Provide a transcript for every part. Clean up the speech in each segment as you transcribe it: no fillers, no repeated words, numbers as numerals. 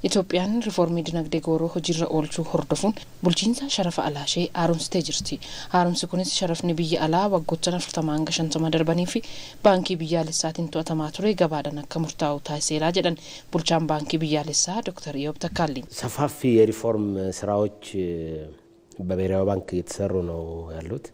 Itoophiyaan riiformii dinagdee gooroo hojiirra oolchuu hordofuun bulchiinsa sharafa alaashee haaromsitee jirti. Haaromsi kunis sharafni biyya alaa waggoottan 40-50 darbanii fi baankii biyyaalessaatiin to'atamaa ture gabaadhaan akka murtaa'u taasiseera jedhan bulchaan baankii biyyaalessaa Dr. Iyob Takalliin. ሰፋፊ የሪፎርም ስራዎች በብሔራዊ ባንክ እየተሰሩ ነው ያሉት።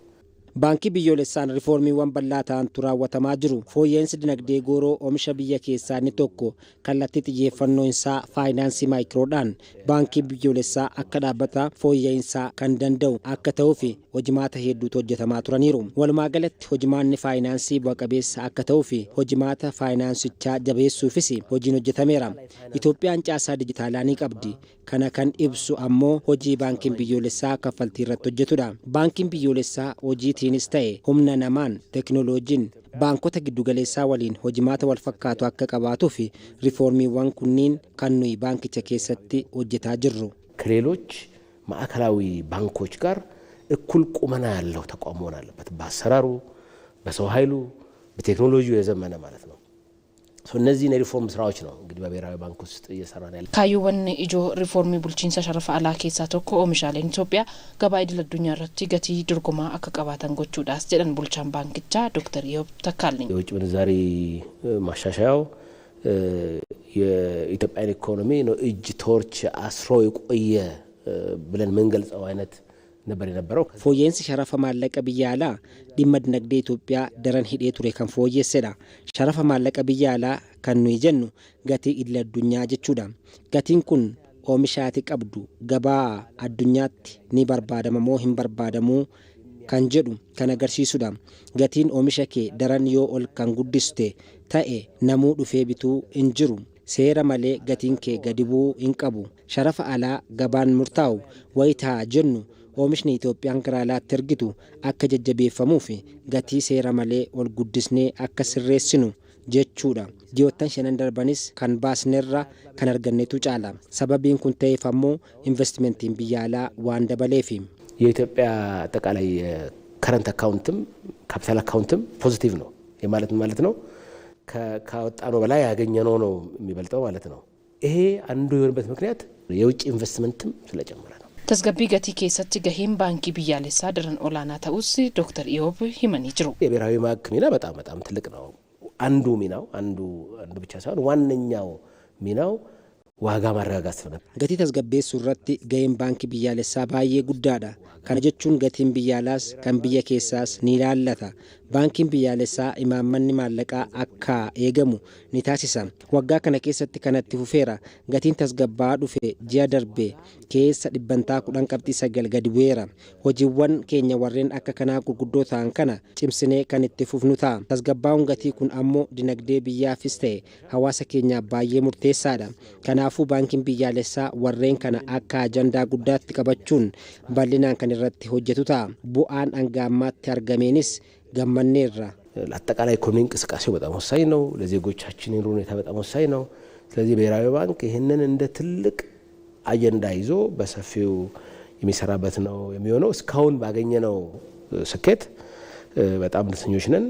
Baankii biyyoolessaan riiformiiwwan bal'aa ta'antu raawwatamaa jiru. Fooyya'insi dinagdee gooroo oomisha biyya keessaa inni tokko kallattii xiyyeeffannoo isaa faayinaansii maayikroodhaan baankii biyyoolessaa akka dhaabbata fooyya'insaa kan danda'u akka ta'uu fi hojimaata hedduutu hojjetamaa turaniiru. Walumaa galatti hojimaanni faayinaansii bu'a qabeessa akka ta'uu fi hojimaata faayinaansichaa jabeessuufis hojiin hojjetameera. Itoophiyaan caasaa dijitaalaa ni qabdi. Kana kan ibsu ammoo hojii baankiin biyyoolessaa kaffaltii irratti hojjetudha. Baankiin biyyoolessaa hojiitiinis ta'e humna namaan teknooloojiin baankota giddugaleessaa waliin hojimaata wal fakkaatu akka qabaatuu fi riiformiiwwan kunniin kan nuyi baankicha keessatti hojjetaa jirru. ከሌሎች ማዕከላዊ ባንኮች ጋር እኩል ቁመና ያለው ተቋም መሆን አለበት። በአሰራሩ፣ በሰው ኃይሉ፣ በቴክኖሎጂው የዘመነ ማለት ነው። እነዚህ የሪፎርም ስራዎች ነው እንግዲህ በብሔራዊ ባንክ ውስጥ እየሰራን ያለ ካዩወን ኢጆ ሪፎርሚ ቡልቺንሳ ሸረፈ አላ ኬሳ ቶኮ ኦሚሻሌን ኢትዮጵያ ገባ ኢድል አዱኛ ረቲ ገቲ ድርጎማ አከቀባተን ጎቹዳስ ጀደን ቡልቻን ባንክቻ ዶክተር ኢዮብ ተካልኝ የውጭ ምንዛሪ ማሻሻያው የኢትዮጵያን ኢኮኖሚ ነው እጅ ቶርች አስሮ የቆየ ብለን መንገልጸው አይነት ነበር የነበረው። Fooyya'insi sharafa maallaqa biyya alaa dhimma dinagdee Itoophiyaa daran hidhee ture kan fooyyessedha. Sharafa maallaqa biyya alaa kan nuyi jennu gatii idil addunyaa jechuudha. Gatiin kun oomishaati qabdu gabaa addunyaatti ni barbaadama moo hin barbaadamu kan jedhu kan agarsiisudha. Gatiin oomisha kee daran yoo ol kan guddiste ta'e namuu dhufee bituu hin jiru. Seera malee gatiin kee gadi bu'uu hin qabu. Sharafa alaa gabaan murtaa'u wayitaa jennu oomishni Itoophiyaan gara alaatti ergitu akka jajjabeeffamuu fi gatii seera malee ol guddisnee akka sirreessinu jechuudha. Ji'oottan 5 darbanis kan baasnerra kan argannetu caala. Sababiin kun ta'eef ammoo investimentiin biyya alaa waan dabaleef. የኢትዮጵያ አጠቃላይ ከረንት አካውንትም ካፒታል አካውንትም ፖዚቲቭ ነው ማለት ነው። ካወጣነው በላይ ያገኘነው ነው የሚበልጠው ማለት ነው። ይሄ አንዱ የሆነበት ምክንያት የውጭ ኢንቨስትመንትም ስለጨመረ ነው። ተስገቢ ገቲ ኬሰት ገሂም ባንኪ ቢያለሳ ደረን ኦላና ተውስ ዶክተር ኢዮብ ሂመን ይጅሩ የብሔራዊ ባንክ ሚና በጣም ትልቅ ነው። አንዱ ሚናው አንዱ ብቻ ሳይሆን ዋነኛው ሚናው ዋጋ ማረጋጋት ነው። ገቲ ተስገቤሱ irratti ገሂም ባንኪ ቢያለሳ ባየ ጉዳዳ kana jechuun gatiin biyyaalaas kan biyya keessaas ni ilaallata. Baankiin biyyaalessaa imaammanni maallaqaa akka eegamu ni taasisa. Waggaa kana keessatti kanatti fufeera. Gatiin tasgabbaa dhufe ji'a darbe keessa 10.9 gadi bu'eera. Hojiiwwan keenya warreen akka kanaa gurguddoo ta'an kana cimsinee kan itti fufnu ta'a. Tasgabbaa'uun gatii kun ammoo dinagdee biyyaafis ta'e hawaasa keenyaaf baay'ee murteessaadha. Kanaafuu baankiin biyyaalessaa warreen kana akka ajandaa guddaatti qabachuun bal'inaan kan irratti hojjetu ta'a. Bu'aan hangaammaatti argameenis ገመኔራ ለአጠቃላይ ኢኮኖሚ እንቅስቃሴው በጣም ወሳኝ ነው። ለዜጎቻችን የኑሮ ሁኔታ በጣም ወሳኝ ነው። ስለዚህ ብሔራዊ ባንክ ይሄንን እንደ ትልቅ አጀንዳ ይዞ በሰፊው የሚሰራበት ነው የሚሆነው። እስካሁን ባገኘነው ስኬት በጣም ደስተኞች ነን።